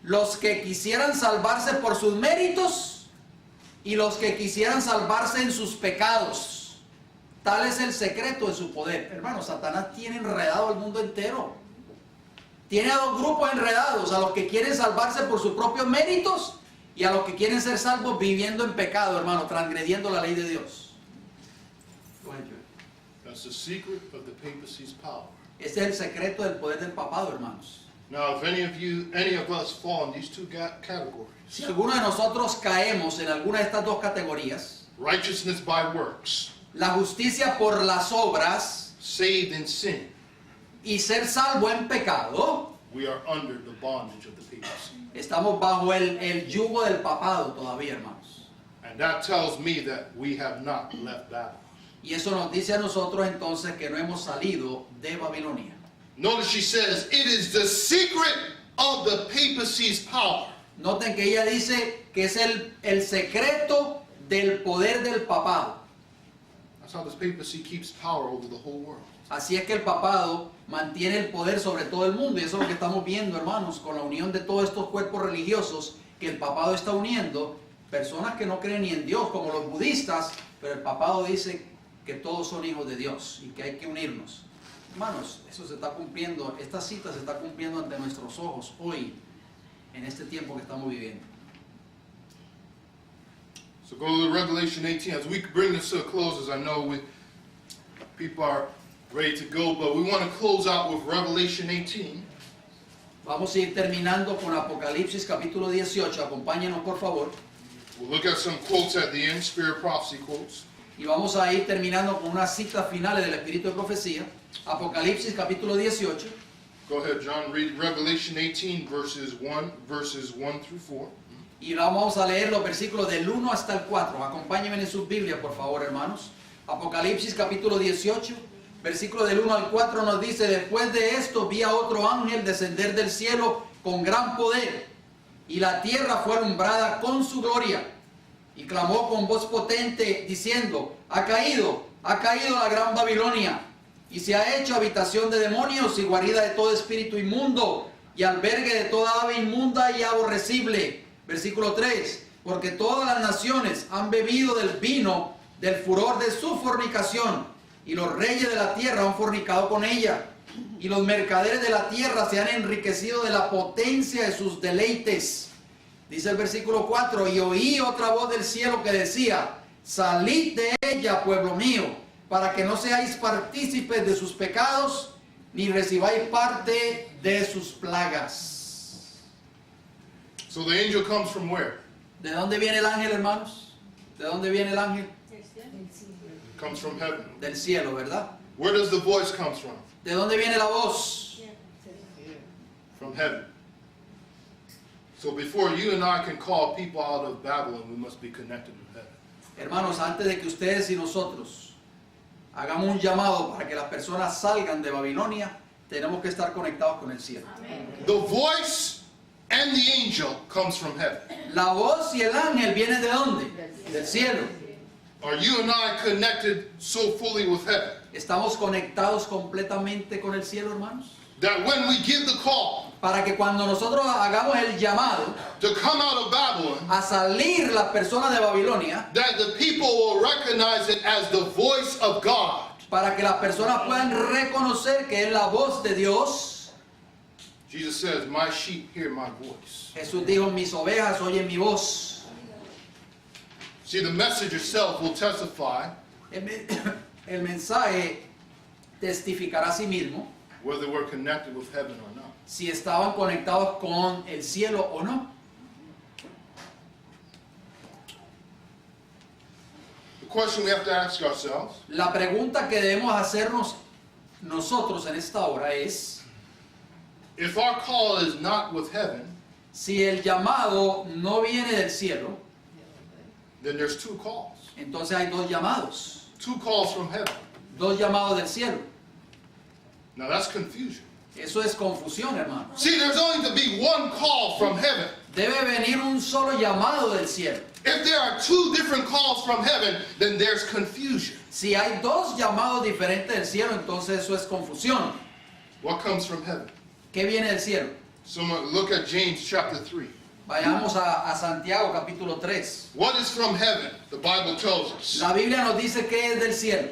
Los que quisieran salvarse por sus méritos y los que quisieran salvarse en sus pecados. Tal es el secreto de su poder. Hermano, Satanás tiene enredado al mundo entero. Tiene a dos grupos enredados, a los que quieren salvarse por sus propios méritos y a los que quieren ser salvos viviendo en pecado, hermano, transgrediendo la ley de Dios. Go ahead, Joey. That's the secret of the papacy's power. Ese es el secreto del poder del papado, hermanos. Now, if any of us fall in these two categories, Si alguno de nosotros caemos en alguna de estas dos categorías, righteousness by works, la justicia por las obras saved in sin, y ser salvo en pecado, we are under the bondage of the papacy. estamos bajo el yugo del papado todavía, hermanos. And that tells me that we have not left Babylon. Y eso nos dice a nosotros entonces que no hemos salido de Babilonia. Notice she says, it is the secret of the papacy's power. Noten que ella dice que es el secreto del poder del papado. That's how this papacy keeps power over the whole world. Así es que el papado mantiene el poder sobre todo el mundo. Y eso es lo que estamos viendo, hermanos, con la unión de todos estos cuerpos religiosos que el papado está uniendo. Personas que no creen ni en Dios, como los budistas, pero el papado dice que todos son hijos de Dios y que hay que unirnos. Hermanos, eso se está cumpliendo, esta cita se está cumpliendo ante nuestros ojos hoy, en este tiempo que estamos viviendo. So go to Revelation 18. As we bring this to a close, as I know people are ready to go, but we want to close out with Revelation 18. Vamos a ir terminando con Apocalipsis capítulo 18. Acompáñenos, por favor. We'll look at some quotes at the end, Spirit Prophecy quotes. Y vamos a ir terminando con unas citas finales del Espíritu de Profecía. Apocalipsis capítulo 18. Go ahead, John, read Revelation 18, verses 1 through 4. Y vamos a leer los versículos del 1 hasta el 4. Acompáñenme en sus Biblias, por favor, hermanos. Apocalipsis capítulo 18, versículo del 1 al 4 nos dice: después de esto vi a otro ángel descender del cielo con gran poder, y la tierra fue alumbrada con su gloria. Y clamó con voz potente, diciendo: ha caído la gran Babilonia, y se ha hecho habitación de demonios y guarida de todo espíritu inmundo, y albergue de toda ave inmunda y aborrecible. Versículo 3, porque todas las naciones han bebido del vino del furor de su fornicación, y los reyes de la tierra han fornicado con ella, y los mercaderes de la tierra se han enriquecido de la potencia de sus deleites. Dice el versículo 4, y oí otra voz del cielo que decía: salid de ella, pueblo mío, para que no seáis partícipes de sus pecados, ni recibáis parte de sus plagas. So the angel comes from where? ¿De dónde viene el ángel, hermanos? ¿De dónde viene el ángel? It comes from heaven. Del cielo, ¿verdad? Where does the voice come from? ¿De dónde viene la voz? From heaven. So before you and I can call people out of Babylon, we must be connected with heaven. Hermanos, antes de que ustedes y nosotros hagamos un llamado para que las personas salgan de Babilonia, tenemos que estar conectados con el cielo. The voice and the angel comes from heaven. La voz y el ángel vienen ¿de dónde? Del cielo. Are you and I connected so fully with heaven ¿Estamos conectados completamente con el cielo, hermanos? that when we give the call Para que cuando nosotros hagamos el llamado to come out of Babylon, a salir las personas de Babilonia, that the people will recognize it as the voice of God? para que las personas puedan reconocer que es la voz de Dios. Jesus says, my sheep hear my voice. Jesús dijo: mis ovejas oyen mi voz. See, the message itself will testify El mensaje testificará a sí mismo whether we're connected with heaven or not. si estaban conectados con el cielo o no. The question we have to ask ourselves, La pregunta que debemos hacernos nosotros en esta hora es: if our call is not with heaven, si el llamado no viene del cielo, then there's two calls. entonces hay dos llamados. Two calls from heaven. Dos llamados del cielo. Now that's confusion. Eso es confusión, hermano. See, there's only to be one call from heaven. Debe venir un solo llamado del cielo. If there are two different calls from heaven, then there's confusion. Si hay dos llamados diferentes del cielo, entonces eso es confusión. What comes from heaven? ¿Qué viene del cielo? Someone look at James chapter 3. Vayamos a Santiago capítulo 3. What is from heaven? The Bible tells us. La Biblia nos dice que es del cielo.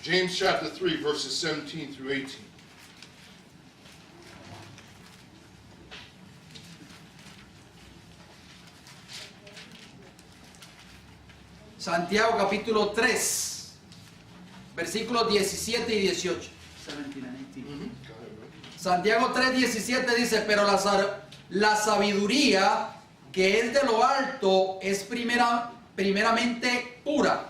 James chapter 3, verses 17 through 18. Santiago capítulo 3, versículos 17 y 18. 17 and 18. Go ahead, bro. Santiago 3:17 dice, pero la sabiduría que es de lo alto es primeramente pura,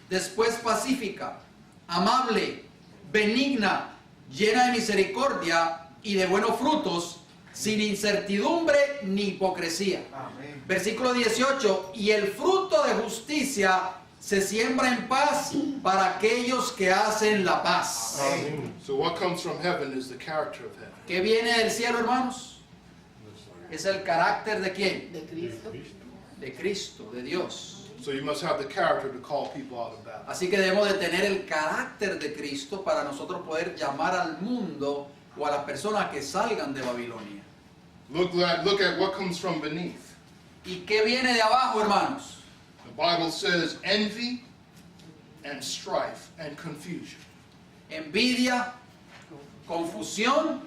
después pacífica, amable, benigna, llena de misericordia y de buenos frutos, sin incertidumbre ni hipocresía. Amén. Versículo 18, y el fruto de justicia se siembra en paz para aquellos que hacen la paz. Amén. So what comes from heaven is the character of heaven. ¿Qué viene del cielo, hermanos? Es el carácter de quién? de Cristo. De Cristo, de Dios. So you must have the character to call people out of battle. Así que debemos de tener el carácter de Cristo para nosotros poder llamar al mundo o a las personas que salgan de Babilonia. Look at what comes from beneath. ¿Y qué viene de abajo, hermanos? The Bible says envy and strife and confusion. Envidia, confusión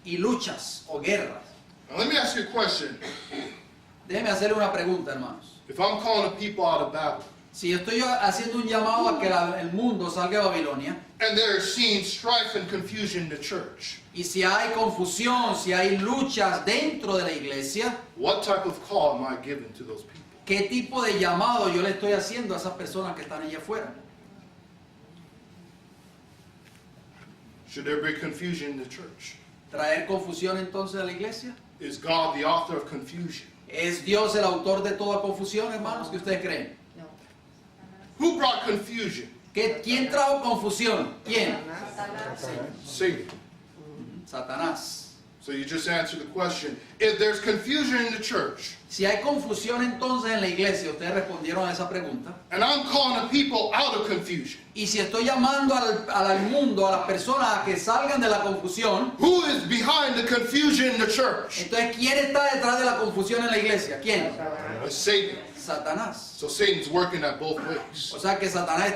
y luchas o guerras. Now let me ask you a question. Déjeme hacerle una pregunta, hermanos. If I'm calling people out of Babylon Si yo estoy haciendo un llamado a que el mundo salga de Babilonia, and they're seeing strife and confusion in the church, y si hay confusión, si hay luchas dentro de la iglesia, what type of call am I giving to those people? ¿qué tipo de llamado yo le estoy haciendo a esas personas que están allá afuera? Should there be confusion in the church? ¿Traer confusión entonces a la iglesia? Is God the author of confusion? ¿Es Dios el autor de toda confusión, hermanos? ¿Qué ustedes creen? No. Who brought confusion? ¿Quién trajo confusión? ¿Quién? Satan. Satanás. So you just answered the question. If there's confusion in the church, Si hay confusión entonces en la iglesia, ustedes respondieron a esa pregunta. and I'm calling the people out of confusion, Y si estoy llamando al mundo, a las personas a que salgan de la confusión, who is behind the confusion in the church? entonces ¿quién está detrás de la confusión en la iglesia? ¿Quién? It's Satan. Satanás. So Satan's working at both ways. O sea que Satanás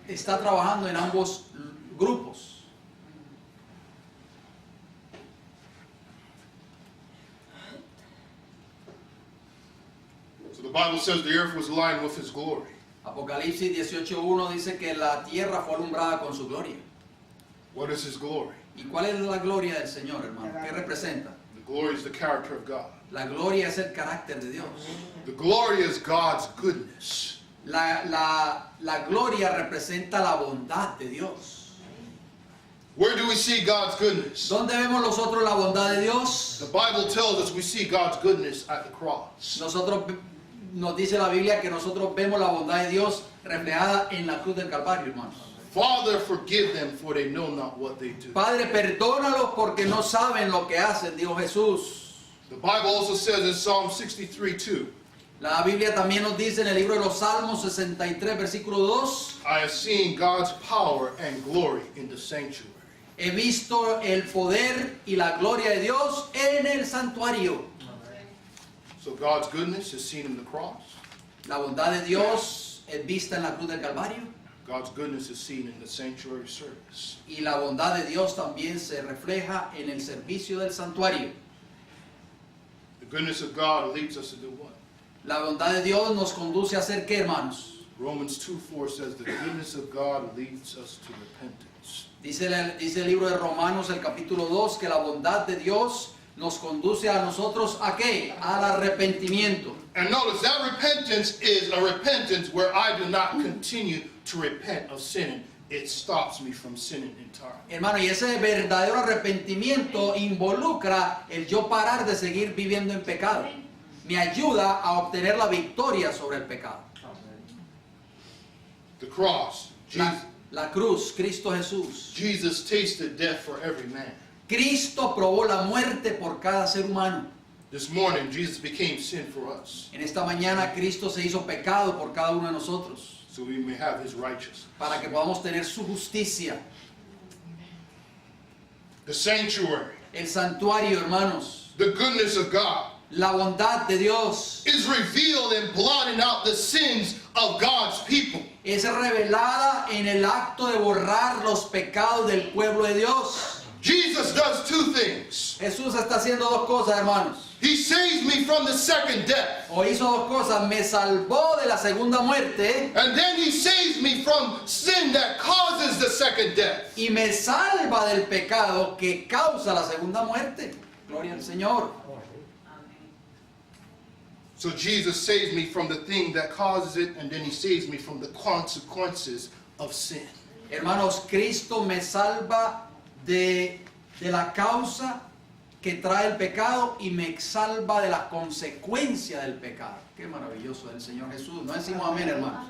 está trabajando en ambos grupos. So the Bible says the earth was aligned with his glory. Apocalipsis 18:1 dice que la tierra fue alumbrada con su gloria. What is his glory? ¿Y cuál es la gloria del Señor, hermano? ¿Qué representa? The glory is the character of God. La gloria es el carácter de Dios. The glory is God's goodness. La gloria representa la bondad de Dios. Where do we see God's goodness? ¿Dónde vemos nosotros la bondad de Dios? The Bible tells us we see God's goodness at the cross. Nos dice la Biblia que nosotros vemos la bondad de Dios reflejada en la cruz del Calvario, hermanos. Father, forgive them, for they know not what they do. Padre, perdónalos porque no saben lo que hacen, dijo Jesús. The Bible also says in Psalm 63:2, La Biblia también nos dice en el libro de los Salmos 63, versículo 2, I have seen God's power and glory in the sanctuary. he visto el poder y la gloria de Dios en el santuario. So God's goodness is seen in the cross. La bondad de Dios es vista en la cruz del Calvario God's goodness is seen in the sanctuary service. y la bondad de Dios también se refleja en el servicio del santuario. The goodness of God leads us to do what? La bondad de Dios nos conduce a hacer ¿qué, hermanos? Romans 2:4 says the goodness of God leads us to repentance. Dice el libro de Romanos, el capítulo 2, que la bondad de Dios nos conduce a nosotros ¿a qué? Al arrepentimiento. And notice that repentance is a repentance where I do not continue to repent of sin. It stops me from sinning entirely. Hermano, y ese verdadero arrepentimiento involucra el yo parar de seguir viviendo en pecado. Me ayuda a obtener la victoria sobre el pecado. The cross. La cruz, Cristo Jesús. Jesus tasted death for every man. Cristo probó la muerte por cada ser humano. This morning, Jesus became sin for us, En esta mañana Cristo se hizo pecado por cada uno de nosotros, so we may have his righteousness. para que podamos tener su justicia. The sanctuary, El santuario, hermanos, the goodness of God, la bondad de Dios is revealed in blotting out the sins of God's people. es revelada en el acto de borrar los pecados del pueblo de Dios. Jesus does two things. Jesús está haciendo dos cosas, hermanos. He saves me from the second death. O hizo dos cosas, me salvó de la segunda muerte And then he saves me from sin that causes the second death. y me salva del pecado que causa la segunda muerte. Gloria al Señor. So Jesus saves me from the thing that causes it, and then he saves me from the consequences of sin. Hermanos, Cristo me salva de la causa que trae el pecado y me salva de la consecuencia del pecado. Qué maravilloso es el Señor Jesús. No decimos amén, hermanos.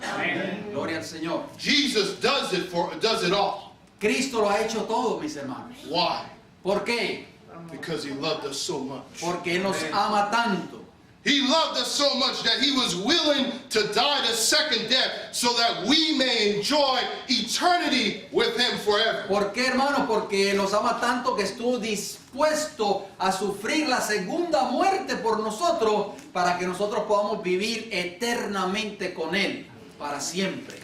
Gloria al Señor. Jesus does it all. Cristo lo ha hecho todo, mis hermanos. Why? ¿Por qué? Because he loved us so much. Porque Él nos ama tanto. He loved us so much that he was willing to die the second death so that we may enjoy eternity with him forever. ¿Por qué, hermano? Porque nos ama tanto que estuvo dispuesto a sufrir la segunda muerte por nosotros para que nosotros podamos vivir eternamente con Él, para siempre.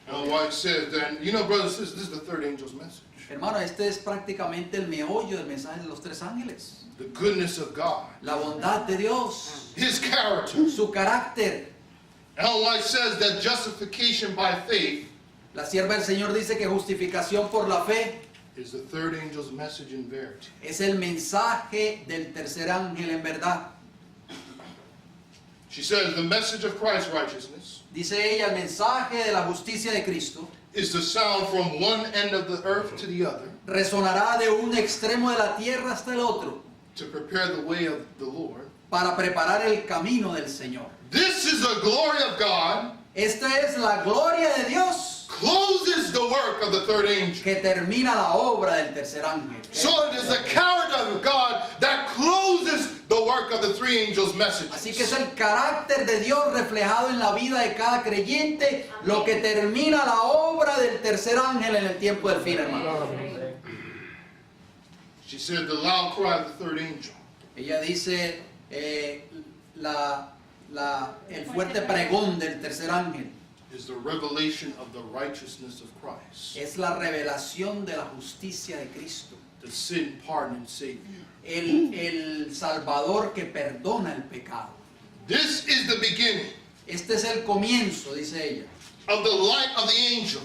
And White says that, you know, brothers and sisters, this is the third angel's message. Hermano, este es prácticamente el meollo del mensaje de los tres ángeles. The goodness of God, La bondad de Dios, his character. su carácter. Ellen White says that justification by faith La sierva del Señor dice que justificación por la fe is the third angel's message in verity. es el mensaje del tercer ángel en verdad. She says the message of Christ's righteousness Dice ella, el mensaje de la justicia de Cristo is to sound from one end of the earth to the other, resonará de un extremo de la tierra hasta el otro to prepare the way of the Lord. para preparar el camino del Señor. This is the glory of God, Esta es la gloria de Dios closes the work of the third angel. que termina la obra del tercer ángel. So it is the character of God that closes the work of the three angels' Así que es messages. el carácter de Dios reflejado en la vida de cada creyente lo que termina la obra del tercer ángel en el tiempo del fin, hermano. She said the loud cry of the third angel Ella dice el fuerte pregón del tercer ángel is the revelation of the righteousness of Christ, es la revelación de la justicia de Cristo, the sin pardoning Savior. el Salvador que perdona el pecado. This is the beginning Este es el comienzo, dice ella, of the light of the angel,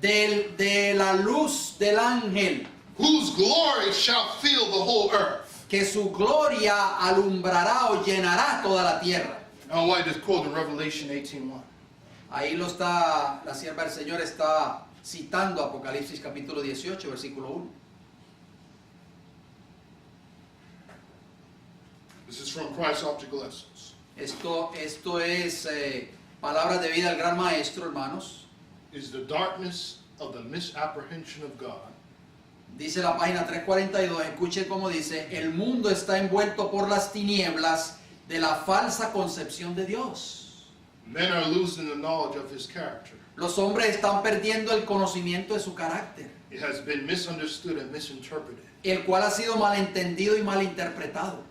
de la luz del ángel, whose glory shall fill the whole earth. que su gloria alumbrará o llenará toda la tierra. Now, White is quoting Revelation 18:1. Ahí lo está, la sierva del Señor está citando Apocalipsis capítulo 18, versículo 1. This is from Christ's optical essence. Esto es palabras de vida del gran maestro, hermanos. Is the darkness of the misapprehension of God, Dice la página 342, escuchen cómo dice, el mundo está envuelto por las tinieblas de la falsa concepción de Dios. men are losing the knowledge of his character. Los hombres están perdiendo el conocimiento de su carácter, It has been misunderstood and misinterpreted. el cual ha sido malentendido y malinterpretado.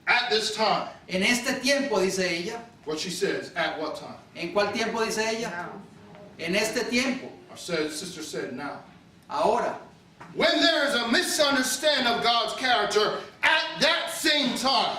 At this time, En este tiempo, dice ella, what she says, at what time? ¿en cuál tiempo dice ella? En este tiempo, Our sister said now. ahora. When there is a misunderstanding of God's character, at that same time,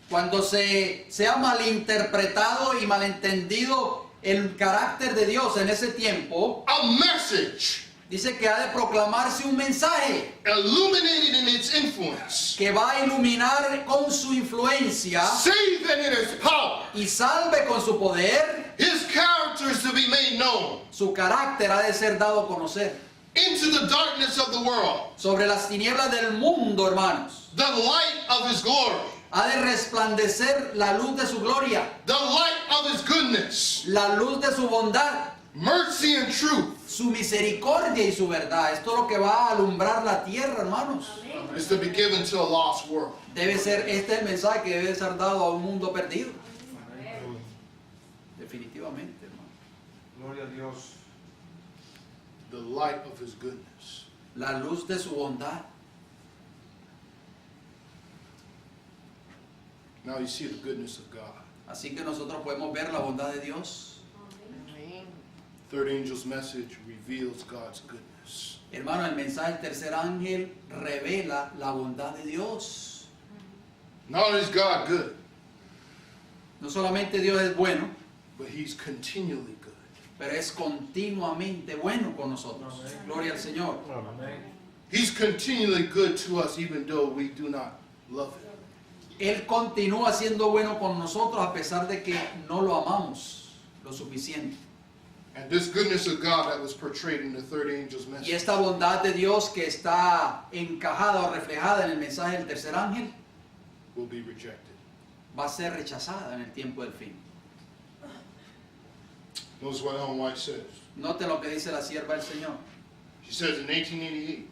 Cuando se ha malinterpretado y malentendido el carácter de Dios en ese tiempo, a message dice que ha de proclamarse un mensaje illuminated in its influence, que va a iluminar con su influencia saved in its power. y salve con su poder. His character is to be made known Su carácter ha de ser dado a conocer into the darkness of the world, sobre las tinieblas del mundo, hermanos. the light of his glory, Ha de resplandecer la luz de su gloria, the light of his goodness, la luz de su bondad, mercy and truth su misericordia y su verdad. Esto es lo que va a alumbrar la tierra, hermanos. is to be given to a lost world. Debe ser, este es el mensaje que debe ser dado a un mundo perdido. Definitivamente, hermano. Gloria a Dios. The light of his goodness. La luz de su bondad. Now you see the goodness of God. Así que nosotros podemos ver la bondad de Dios. third angel's message reveals God's goodness. Hermano, el mensaje del tercer ángel revela la bondad de Dios. Not only is God good, No solamente Dios es bueno, but He's continually good. pero es continuamente bueno con nosotros. Gloria al Señor. He's continually good to us even though we do not love Him. Él continúa siendo bueno con nosotros a pesar de que no lo amamos lo suficiente. And this goodness of God that was portrayed in the third angel's Y message esta bondad de Dios que está encajada o reflejada en el mensaje del tercer ángel will be rejected. va a ser rechazada en el tiempo del fin. Notice what Ellen White says. Note lo que dice la sierva del Señor. She says in 1888,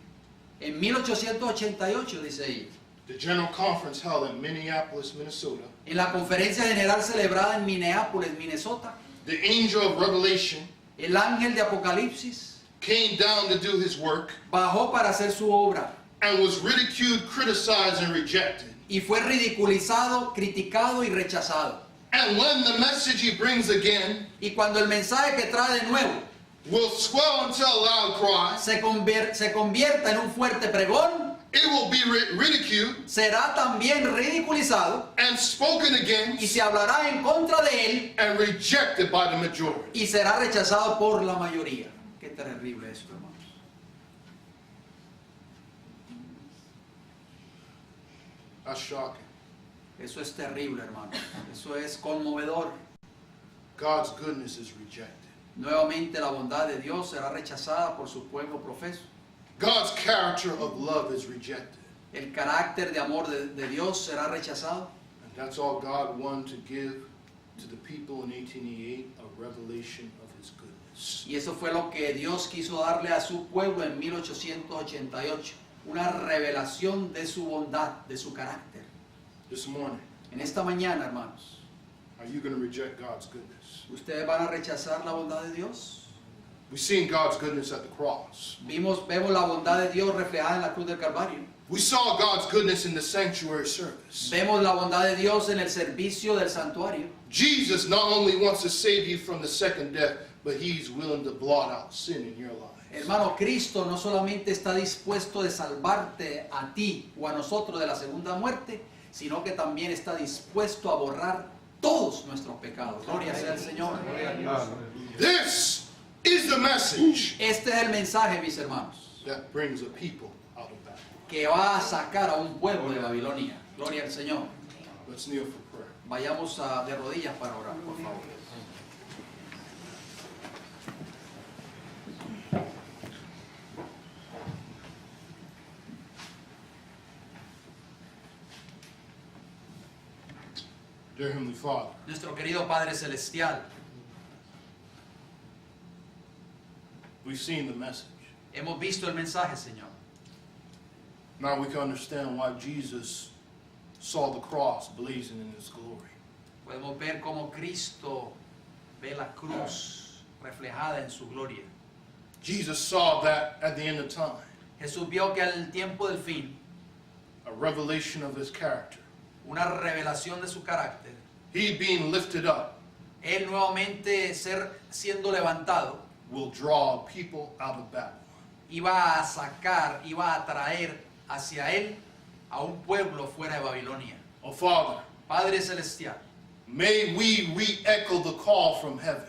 En 1888, dice ella, the General Conference held in Minneapolis, Minnesota, en la conferencia general celebrada en Minneapolis, Minnesota, the angel of Revelation el ángel de Apocalipsis came down to do his work bajó para hacer su obra and was ridiculed, criticized, and rejected. y fue ridiculizado, criticado y rechazado. And when the message he brings again Y cuando el mensaje que trae de nuevo will swell into a loud cry, se convierta en un fuerte pregón, it will be ridiculed será también ridiculizado and spoken y against se hablará en contra de él and rejected by the majority. y será rechazado por la mayoría. Qué terrible eso, hermanos. That's shocking. Eso es terrible, hermano. Eso es conmovedor. God's goodness is rejected. Nuevamente la bondad de Dios será rechazada por su pueblo profeso. God's character of love is rejected. El carácter de amor de Dios será rechazado. And that's all God wanted to give to the people in 1888, a revelation of His goodness. Y eso fue lo que Dios quiso darle a su pueblo en 1888. Una revelación de su bondad, de su carácter. This morning, En esta mañana, hermanos, are you going to reject God's goodness? ¿ustedes van a rechazar la bondad de Dios? We've seen God's goodness at the cross. Vemos la bondad de Dios reflejada en la cruz del Calvario. We saw God's goodness in the sanctuary service. Vemos la bondad de Dios en el servicio del santuario. Jesus not only wants to save you from the second death, but He's willing to blot out sin in your life. Hermano, Cristo no solamente está dispuesto de salvarte a ti o a nosotros de la segunda muerte, sino que también está dispuesto a borrar todos nuestros pecados. Gloria sea al Señor. This is the message Este es el mensaje, mis hermanos, that brings a people out of Babylon. que va a sacar a un pueblo de Babilonia. Gloria al Señor. Let's kneel for prayer. Vayamos de rodillas para orar, por favor. Dear Heavenly Father, Nuestro querido Padre Celestial, we've seen the message. hemos visto el mensaje, Señor. Now we can understand why Jesus saw the cross blazing in His glory. Podemos ver cómo Cristo ve la cruz reflejada en su gloria. Jesus saw that at the end of time, Jesús vio que al tiempo del fin, a revelation of His character. una revelación de su carácter, He being lifted up Él nuevamente siendo levantado, will draw people out of Babylon. iba a sacar, iba a traer hacia Él a un pueblo fuera de Babilonia. Oh Father, Padre Celestial, may we re-echo the call from heaven.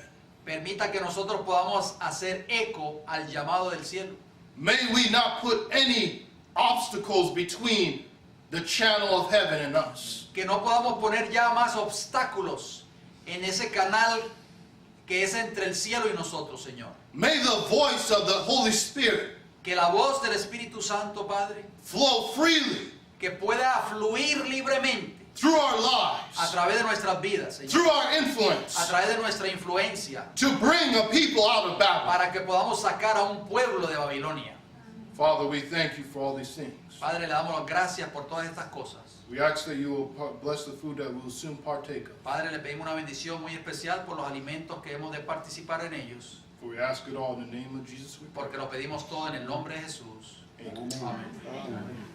permita que nosotros podamos hacer eco al llamado del cielo. May we not put any obstacles between the channel of heaven and us. Que no podamos poner ya más obstáculos en ese canal que es entre el cielo y nosotros, Señor. May the voice of the Holy Spirit Que la voz del Espíritu Santo, Padre, flow freely que pueda fluir libremente through our a lives, través de nuestras vidas, Señor. through our A influence, través de nuestra influencia, to bring a people out of Babylon. para que podamos sacar a un pueblo de Babilonia. Father, we thank you for all these things. Padre, le damos las gracias por todas estas cosas. We ask that you will bless the food that we will soon partake of. Padre, le pedimos una bendición muy especial por los alimentos que hemos de participar en ellos, For we ask it all in the name of Jesus we pray. porque lo pedimos todo en el nombre de Jesús. Amen. Amén.